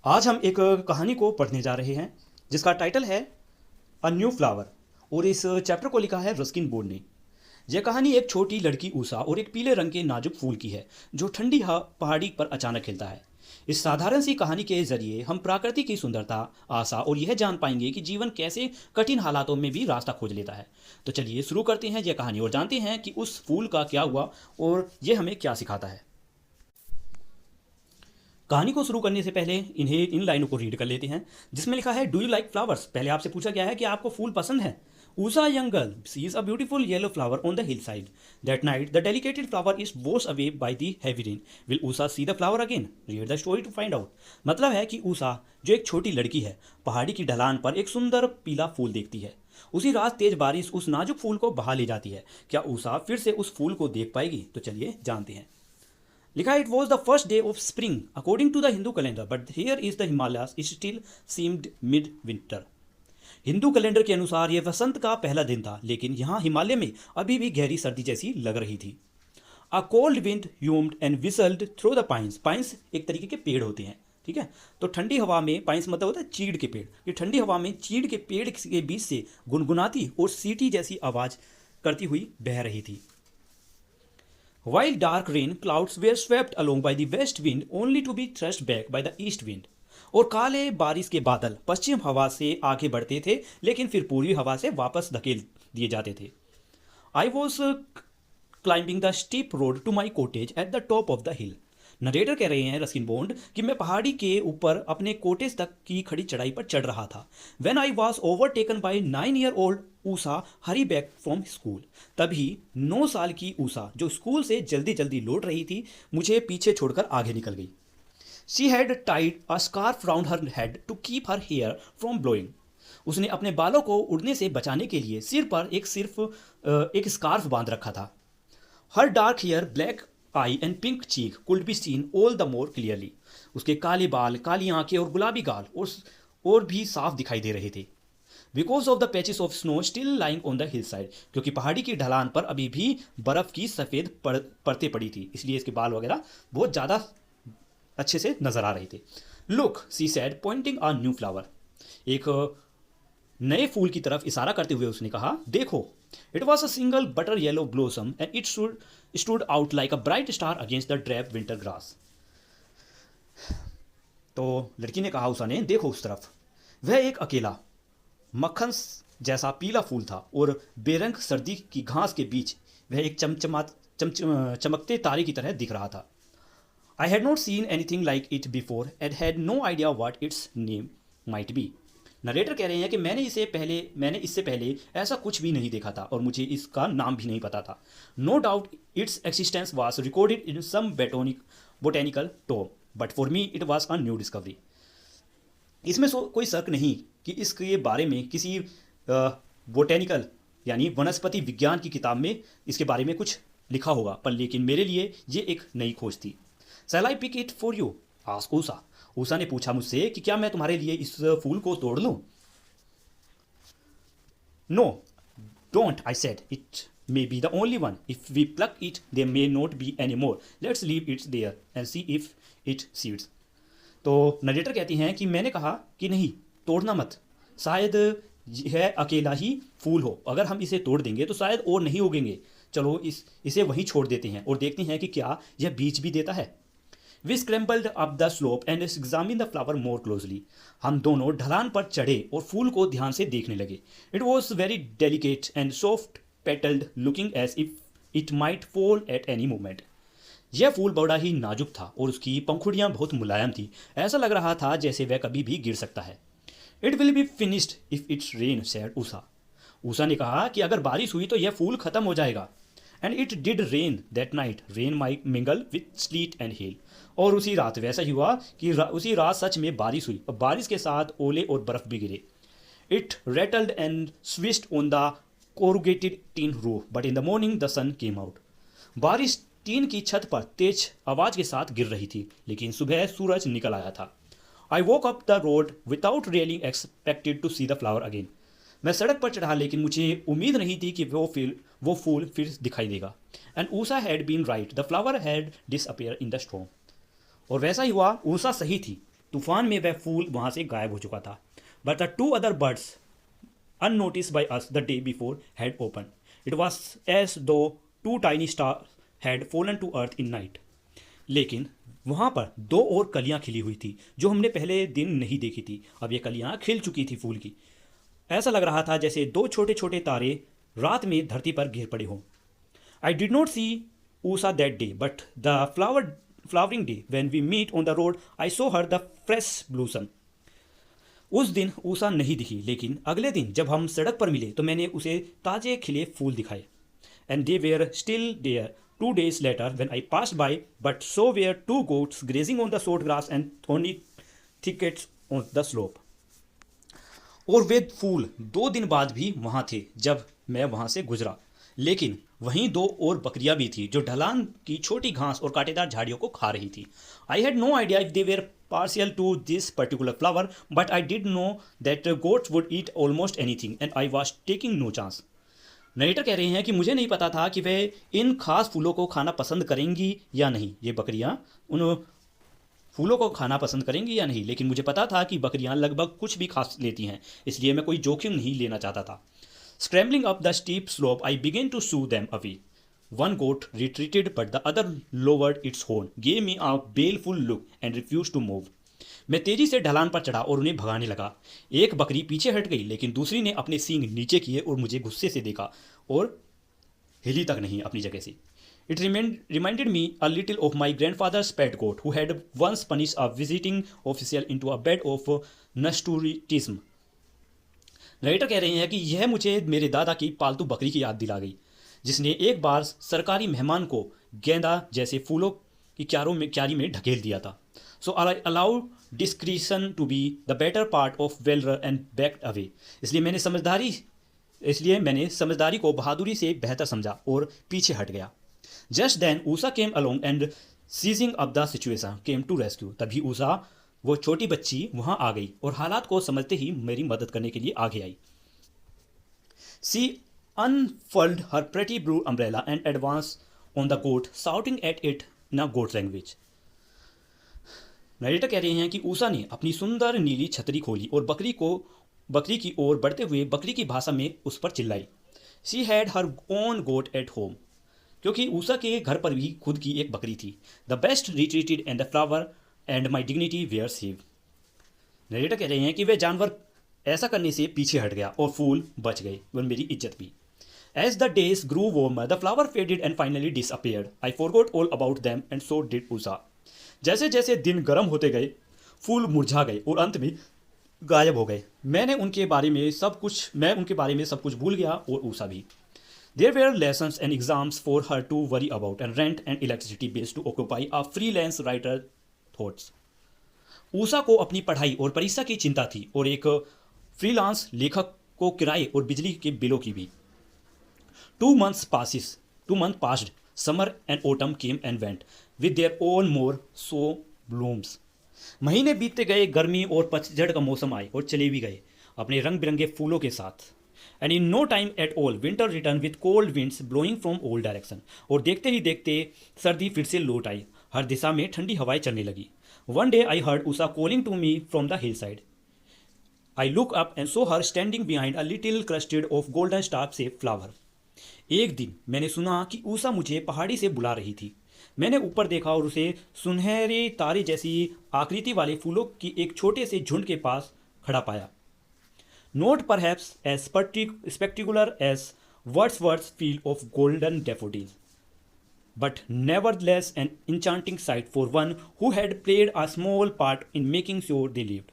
आज हम एक कहानी को पढ़ने जा रहे हैं जिसका टाइटल है अ न्यू फ्लावर। और इस चैप्टर को लिखा है रस्किन बोर्ड ने। यह कहानी एक छोटी लड़की ऊषा और एक पीले रंग के नाजुक फूल की है जो ठंडी पहाड़ी पर अचानक खिलता है। इस साधारण सी कहानी के जरिए हम प्रकृति की सुंदरता, आशा और यह जान पाएंगे कि जीवन कैसे कठिन हालातों में भी रास्ता खोज लेता है। तो चलिए शुरू करते हैं यह कहानी और जानते हैं कि उस फूल का क्या हुआ और यह हमें क्या सिखाता है। कहानी को शुरू करने से पहले इन्हें इन लाइनों को रीड कर लेते हैं जिसमें लिखा है, डू यू लाइक फ्लावर्स। पहले आपसे पूछा गया है कि आपको फूल पसंद है। Usha young girl sees a beautiful yellow flower on the hillside. That night the delicate flower is wash away by the heavy rain. Will Usha see the flower again. Read the story to find out. मतलब है कि ऊषा जो एक छोटी लड़की है पहाड़ी की ढलान पर एक सुंदर पीला फूल देखती है। उसी रात तेज बारिश उस नाजुक फूल को बहा ले जाती है। क्या ऊषा फिर से उस फूल को देख पाएगी? तो चलिए जानते हैं। लिखा, it was the first day of spring according to the Hindu calendar but here is the Himalayas still seemed mid winter. Hindu calendar के अनुसार यह वसंत का पहला दिन था लेकिन यहाँ हिमालय में अभी भी गहरी सर्दी जैसी लग रही थी। A cold wind hummed and whistled through the pines. Pines एक तरीके के पेड़ होते हैं, ठीक है। तो ठंडी हवा में, पाइन्स मतलब होता है चीड़ के पेड़, ये ठंडी हवा में चीड़ के पेड़ के बीच से गुनगुनाती और सीटी जैसी आवाज़ करती हुई बह रही थी। While dark rain clouds were swept along by the west wind only to be thrust back by the east wind। और काले बारिश के बादल पश्चिम हवा से आगे बढ़ते थे लेकिन फिर पूर्वी हवा से वापस धकेल दिए जाते थे। I was climbing the steep road to my cottage at the top of the hill. Narrator कह रहे हैं रस्किन बॉन्ड कि मैं पहाड़ी के ऊपर अपने कोटेज तक की खड़ी चढ़ाई पर चढ़ रहा था। When I was overtaken by 9 year old Usha Hari back from school. तभी 9 साल की ऊषा जो स्कूल से जल्दी जल्दी लौट रही थी मुझे पीछे छोड़कर आगे निकल गई। She had tied a scarf round her head to keep her hair from blowing. उसने अपने बालों को उड़ने से बचाने के लिए सिर पर सिर्फ एक स्कार्फ बांध रखा था। Her dark hair, black eye and pink cheek could be seen all the more clearly. उसके काले बाल, काली आंखें और गुलाबी गाल और भी साफ दिखाई दे रहे थे। Because of the patches of snow still lying on the hill side. क्योंकि पहाड़ी की ढलान पर अभी भी बर्फ की सफ़ेद परतें पड़ी थी इसलिए इसके बाल वगैरह बहुत ज़्यादा अच्छे से नजर आ रहे थे। Look, she said pointing a new flower. एक नए फूल की तरफ इशारा करते हुए उसने कहा, देखो। It was a single butter yellow blossom and it stood out like a bright star against the drab winter grass. तो लड़की ने कहा, उषा ने, देखो उस तरफ। वह एक अकेला मक्खन जैसा पीला फूल था और बेरंग सर्दी की घास के बीच वह एक चमकते तारे की तरह दिख रहा था। I had not seen anything like it before and had no idea what its name might be. Narrator कह रहे हैं कि मैंने इससे पहले ऐसा कुछ भी नहीं देखा था और मुझे इसका नाम भी नहीं पता था। No doubt its existence was recorded in some botanical tome but for me it was a new discovery. इसमें कोई शक नहीं कि इसके बारे में किसी बोटेनिकल यानी वनस्पति विज्ञान की किताब में इसके बारे में कुछ लिखा होगा, पर लेकिन मेरे लिए ये एक नई खोज थी। Shall I pick it for you? Asked Usha. Usha ने पूछा मुझसे कि क्या मैं तुम्हारे लिए इस फूल को तोड़ लूं? No don't, I said. It may be the only one. If we pluck it there may not be any more. Let's leave its there and see if it seeds. तो नरेटर कहती हैं कि मैंने कहा कि नहीं, तोड़ना मत। शायद यह अकेला ही फूल हो, अगर हम इसे तोड़ देंगे तो शायद और नहीं उगेंगे। चलो इसे वहीं छोड़ देते हैं और देखते हैं कि क्या यह बीज भी देता है। We scrambled up the slope and examine the flower more closely. हम दोनों ढलान पर चढ़े और फूल को ध्यान से देखने लगे। It was very delicate and soft petalled, looking as if it might fall at any moment. यह फूल बड़ा ही नाजुक था और उसकी पंखुड़ियाँ बहुत मुलायम थी। ऐसा लग रहा था जैसे वह कभी भी गिर सकता है। It will be finished if it's rain, sad Usha. Usha ने कहा कि अगर बारिश हुई तो यह फूल खत्म हो जाएगा। And it did rain that night. Rain might mingle with slit and hell. और उसी रात वैसा ही हुआ कि उसी रात सच में बारिश हुई और बारिश के साथ ओले और बर्फ भी गिरे। It rattled and swished on the corrugated tin roof but in the morning the sun came out. बारिश टीन की छत पर तेज आवाज के साथ गिर रही थी लेकिन सुबह सूरज निकल आया था। I walk up the road without really expected to see the flower again. मैं सड़क पर चढ़ा लेकिन मुझे उम्मीद नहीं थी कि वो फूल फिर दिखाई देगा। And Usha had been right, the flower had disappear in the storm. और वैसा ही हुआ, ऊषा सही थी। तूफान में वह फूल वहाँ से गायब हो चुका था. But the two other birds unnoticed by us the day before had opened. It was as though two tiny stars had fallen to earth in night. लेकिन वहाँ पर दो और कलियाँ खिली हुई थी जो हमने पहले दिन नहीं देखी थी. अब ये कलियाँ खिल चुकी थी फूल की. ऐसा लग रहा था जैसे दो छोटे छोटे तारे रात में धरती पर गिर पड़े हों. I did not see Usha that day but the flowering day when we meet on the road I saw her the fresh blossom. उस दिन ऊषा नहीं दिखी, लेकिन अगले दिन जब हम सड़क पर मिले तो मैंने उसे ताजे खिले फूल दिखाए. And they were still there 2 days later when I passed by, but so were 2 goats grazing on the short grass and thorny thickets on the slope. और वे फूल 2 दिन बाद भी वहाँ थे जब मैं वहाँ से गुजरा, लेकिन वहीं 2 और बकरियां भी थी जो ढलान की छोटी घास और कांटेदार झाड़ियों को खा रही थी. I had no idea if they were partial to this particular flower, but I did know that goats would eat almost anything and I was taking no chance. Narrator कह रहे हैं कि मुझे नहीं पता था कि वे इन खास फूलों को खाना पसंद करेंगी या नहीं. ये बकरियां उन फूलों को खाना पसंद करेंगी या नहीं, लेकिन मुझे पता था कि बकरियां लगभग कुछ भी खा लेती हैं, इसलिए मैं कोई जोखिम नहीं लेना चाहता था. Scrambling up the steep slope, I began to shoo them away. One goat retreated, but the other lowered its horn, gave me a baleful look, and refused to move. मैं तेजी से ढलान पर चढ़ा और उन्हें भगाने लगा. एक बकरी पीछे हट गई, लेकिन दूसरी ने अपने सींग नीचे किए और मुझे गुस्से से देखा और हिली तक नहीं अपनी जगह से. It reminded me a little of my grandfather's pet goat, who had once punished a visiting official into a bed of nasturtium. Narrator कह रहे हैं कि यह मुझे मेरे दादा की पालतू बकरी की याद दिला गई, जिसने एक बार सरकारी मेहमान को गेंदा जैसे फूलों की क्यारी में ढकेल दिया था. So I allow discretion to be the better part of valour and backed away. इसलिए मैंने समझदारी को बहादुरी से बेहतर समझा और पीछे हट गया. Just then Usha came along and sizing up the situation came to rescue. तभी ऊषा, वो छोटी बच्ची, वहाँ आ गई और हालात को समझते ही मेरी मदद करने के लिए आगे आई. सी unfurled her pretty blue umbrella and advanced on the goat, shouting at it in a goat language. Narrator कह रहे हैं कि ऊषा ने अपनी सुंदर नीली छतरी खोली और बकरी की ओर बढ़ते हुए बकरी की भाषा में उस पर चिल्लाई. She had her own goat at home. क्योंकि ऊषा के घर पर भी खुद की एक बकरी थी. The best retreated and the flower and my dignity were saved. Narrator कह रहे हैं कि वे जानवर ऐसा करने से पीछे हट गया और फूल बच गए और मेरी इज्जत भी. As the days grew warmer, the flower faded and finally disappeared. I forgot all about them and so did Usha. जैसे जैसे दिन गर्म होते गए, फूल मुरझा गए और अंत में गायब हो गए. मैं उनके बारे में सब कुछ भूल गया और ऊषा भी. There were lessons and exams for her to worry about and rent and electricity bills to occupy a freelance writer thoughts. Usha को अपनी पढ़ाई और परीक्षा की चिंता थी और एक फ्रीलांस लेखक को किराए और बिजली के बिलों की भी. 2 months passed. Summer and autumn came and went with their own more so blooms. महीने बीतते गए, गर्मी और पतझड़ का मौसम आए और चले भी गए अपने रंग बिरंगे फूलों के साथ. And in no time at all, winter returned with cold winds blowing from all direction. और देखते ही देखते सर्दी फिर से लौट आई. हर दिशा में ठंडी हवाएं चलने लगी. One day I heard Usha calling to me from the hillside. I looked up and saw her standing behind a little cluster of golden star-shaped flower. एक दिन मैंने सुना कि ऊषा मुझे पहाड़ी से बुला रही थी. मैंने ऊपर देखा और उसे सुनहरे तारे जैसी आकृति वाले फूलों की एक छोटे से झुंड के पास खड़ा पाया. Not perhaps as spectacular as Wordsworth's field of golden daffodils, but nevertheless an enchanting sight for one who had played a small part in making sure they lived.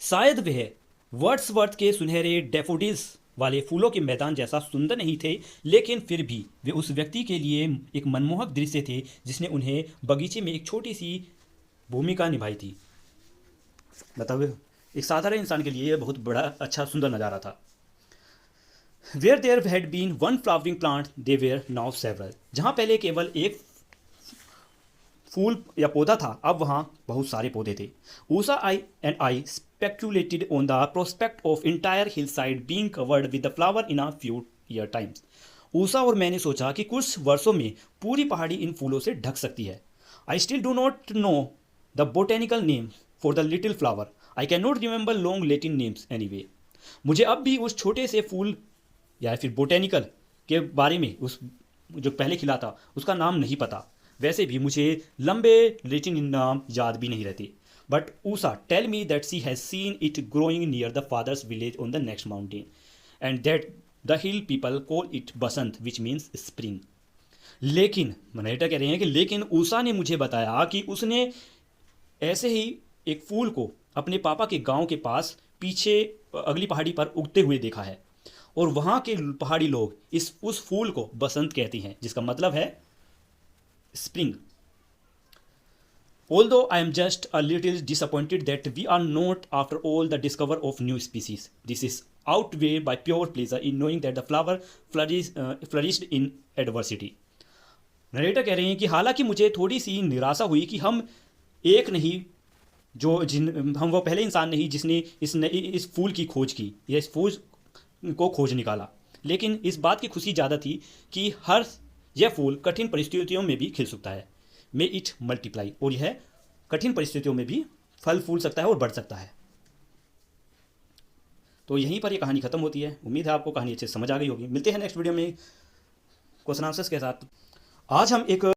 शायद वह वर्ड्सवर्थ के सुनहरे डैफोडिल्स वाले फूलों के मैदान जैसा सुंदर नहीं थे, लेकिन फिर भी वे उस व्यक्ति के लिए एक मनमोहक दृश्य थे जिसने उन्हें बगीचे में एक छोटी सी भूमिका निभाई थी. मतलब एक साधारण इंसान के लिए यह बहुत बड़ा अच्छा सुंदर नज़ारा था. Where there had been one flowering plant, there were now several. जहाँ पहले केवल एक फूल या पौधा था, अब वहाँ बहुत सारे पौधे थे. Usha and I speculated on the prospect of entire hillside being covered with the flower in a few year times. Usha और मैंने सोचा कि कुछ वर्षों में पूरी पहाड़ी इन फूलों से ढक सकती है. I still do not know the botanical name for the little flower, I can not remember long Latin names anyway. मुझे अब भी उस छोटे से फूल या फिर बोटेनिकल के बारे में, उस जो पहले खिला था उसका नाम नहीं पता। वैसे भी मुझे लंबे लेटिन नाम याद भी नहीं रहते। But Usha tell me that she has seen it growing near the father's village on the next mountain and that the hill people call it basant which means spring. लेकिन नरेटर कह रहे हैं कि लेकिन ऊषा ने मुझे बताया कि उसने ऐसे ही एक फूल को अपने पापा के गांव के पास पीछे अगली पहाड़ी पर उगते हुए देखा है, और वहाँ के पहाड़ी लोग उस फूल को बसंत कहते हैं, जिसका मतलब है spring. Although I am just a little disappointed that we are not, after all, the discover of new species, this is outweighed by pure pleasure in knowing that the flower flourished in adversity. Narrator कह रहे हैं कि हालांकि मुझे थोड़ी सी निराशा हुई कि हम एक नहीं, हम वो पहले इंसान नहीं जिसने इस फूल की खोज की या इस फूल को खोज निकाला, लेकिन इस बात की खुशी ज़्यादा थी कि यह फूल कठिन परिस्थितियों में भी खिल सकता है, मे इट मल्टीप्लाई, और यह कठिन परिस्थितियों में भी फल फूल सकता है और बढ़ सकता है। तो यहीं पर यह कहानी खत्म होती है। उम्मीद है आपको कहानी अच्छे से समझ आ गई होगी। मिलते हैं नेक्स्ट वीडियो में क्वेश्चन आंसर्स के साथ। आज हम एक